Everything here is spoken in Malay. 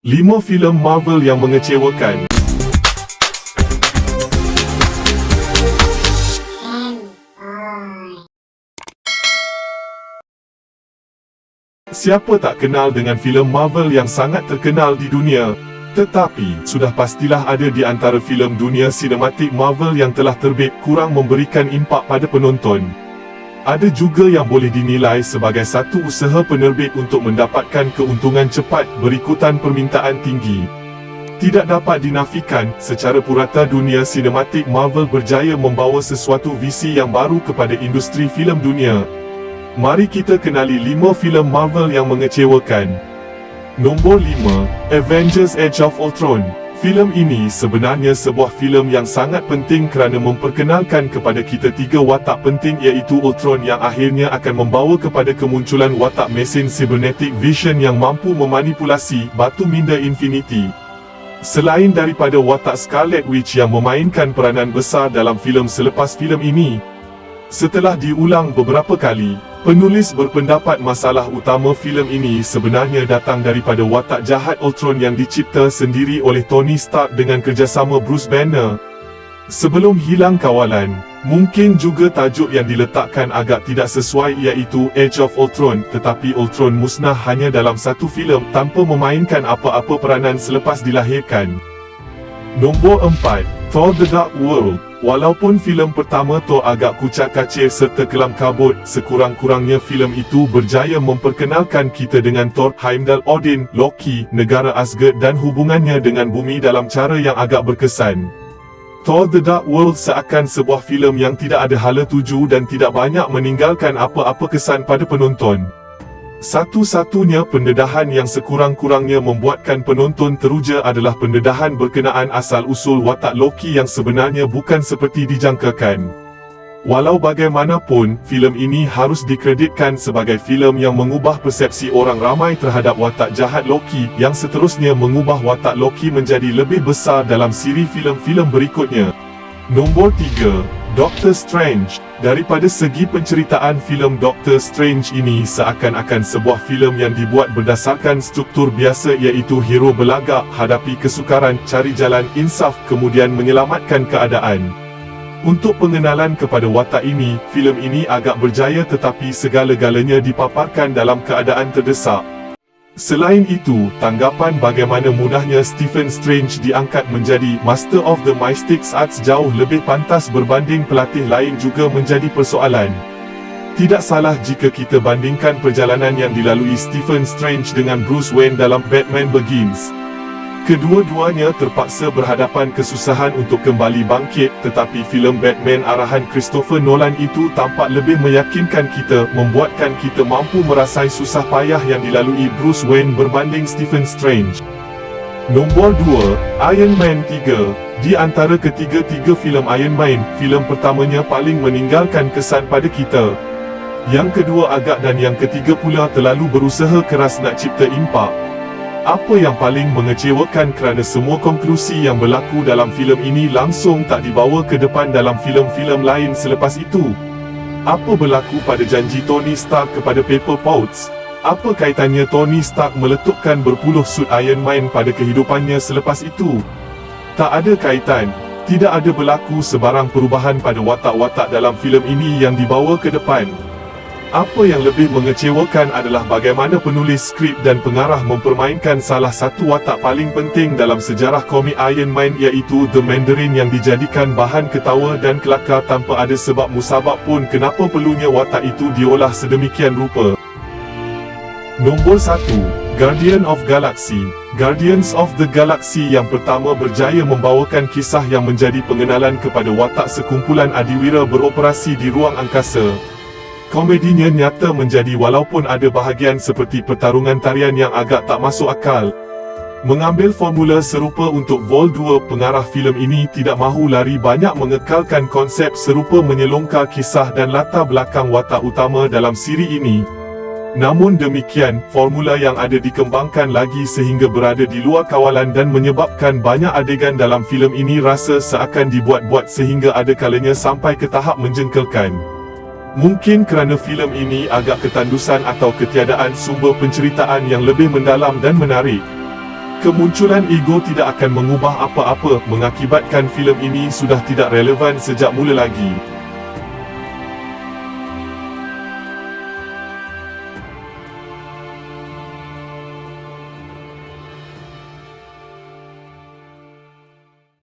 5 filem Marvel yang mengecewakan. Siapa tak kenal dengan filem Marvel yang sangat terkenal di dunia? Tetapi, sudah pastilah ada di antara filem dunia sinematik Marvel yang telah terbit kurang memberikan impak pada penonton. Ada juga yang boleh dinilai sebagai satu usaha penerbit untuk mendapatkan keuntungan cepat berikutan permintaan tinggi. Tidak dapat dinafikan, secara purata dunia sinematik Marvel berjaya membawa sesuatu visi yang baru kepada industri filem dunia. Mari kita kenali 5 filem Marvel yang mengecewakan. Nombor 5, Avengers Age of Ultron. Filem ini sebenarnya sebuah filem yang sangat penting kerana memperkenalkan kepada kita 3 watak penting iaitu Ultron yang akhirnya akan membawa kepada kemunculan watak mesin cybernetic Vision yang mampu memanipulasi batu minda Infinity. Selain daripada watak Scarlet Witch yang memainkan peranan besar dalam filem selepas filem ini. Setelah diulang beberapa kali, penulis berpendapat masalah utama filem ini sebenarnya datang daripada watak jahat Ultron yang dicipta sendiri oleh Tony Stark dengan kerjasama Bruce Banner. Sebelum hilang kawalan, mungkin juga tajuk yang diletakkan agak tidak sesuai iaitu Age of Ultron, tetapi Ultron musnah hanya dalam satu filem tanpa memainkan apa-apa peranan selepas dilahirkan. Nombor 4, Thor The Dark World. Walaupun filem pertama Thor agak kucak-kacir serta kelam kabut, sekurang-kurangnya filem itu berjaya memperkenalkan kita dengan Thor, Heimdall, Odin, Loki, negara Asgard dan hubungannya dengan bumi dalam cara yang agak berkesan. Thor The Dark World seakan sebuah filem yang tidak ada hala tuju dan tidak banyak meninggalkan apa-apa kesan pada penonton. Satu-satunya pendedahan yang sekurang-kurangnya membuatkan penonton teruja adalah pendedahan berkenaan asal-usul watak Loki yang sebenarnya bukan seperti dijangkakan. Walau bagaimanapun, filem ini harus dikreditkan sebagai filem yang mengubah persepsi orang ramai terhadap watak jahat Loki, yang seterusnya mengubah watak Loki menjadi lebih besar dalam siri filem-filem berikutnya. Nombor 3, Doctor Strange. Daripada segi penceritaan filem Doctor Strange ini seakan-akan sebuah filem yang dibuat berdasarkan struktur biasa iaitu hero berlagak, hadapi kesukaran, cari jalan insaf kemudian menyelamatkan keadaan. Untuk pengenalan kepada watak ini, filem ini agak berjaya tetapi segala-galanya dipaparkan dalam keadaan terdesak. Selain itu, tanggapan bagaimana mudahnya Stephen Strange diangkat menjadi Master of the Mystic Arts jauh lebih pantas berbanding pelatih lain juga menjadi persoalan. Tidak salah jika kita bandingkan perjalanan yang dilalui Stephen Strange dengan Bruce Wayne dalam Batman Begins. Kedua-duanya terpaksa berhadapan kesusahan untuk kembali bangkit, tetapi filem Batman arahan Christopher Nolan itu tampak lebih meyakinkan kita, membuatkan kita mampu merasai susah payah yang dilalui Bruce Wayne berbanding Stephen Strange. Nombor 2, Iron Man 3. Di antara ketiga-tiga filem Iron Man, filem pertamanya paling meninggalkan kesan pada kita. Yang kedua agak dan yang ketiga pula terlalu berusaha keras nak cipta impak. Apa yang paling mengecewakan kerana semua konklusi yang berlaku dalam filem ini langsung tak dibawa ke depan dalam filem-filem lain selepas itu. Apa berlaku pada janji Tony Stark kepada Pepper Potts? Apa kaitannya Tony Stark meletupkan berpuluh sut Iron Man pada kehidupannya selepas itu? Tak ada kaitan. Tidak ada berlaku sebarang perubahan pada watak-watak dalam filem ini yang dibawa ke depan. Apa yang lebih mengecewakan adalah bagaimana penulis skrip dan pengarah mempermainkan salah satu watak paling penting dalam sejarah komik Iron Man iaitu The Mandarin yang dijadikan bahan ketawa dan kelakar tanpa ada sebab musabab pun kenapa perlunya watak itu diolah sedemikian rupa. Nombor 1, Guardian of Galaxy. Guardians of the Galaxy yang pertama berjaya membawakan kisah yang menjadi pengenalan kepada watak sekumpulan adiwira beroperasi di ruang angkasa. Komedinya nyata menjadi walaupun ada bahagian seperti pertarungan tarian yang agak tak masuk akal. Mengambil formula serupa untuk Vol 2, pengarah filem ini tidak mahu lari banyak mengekalkan konsep serupa menyelongkar kisah dan latar belakang watak utama dalam siri ini. Namun demikian, formula yang ada dikembangkan lagi sehingga berada di luar kawalan dan menyebabkan banyak adegan dalam filem ini rasa seakan dibuat-buat sehingga ada kalanya sampai ke tahap menjengkelkan. Mungkin kerana filem ini agak ketandusan atau ketiadaan sumber penceritaan yang lebih mendalam dan menarik. Kemunculan ego tidak akan mengubah apa-apa, mengakibatkan filem ini sudah tidak relevan sejak mula lagi.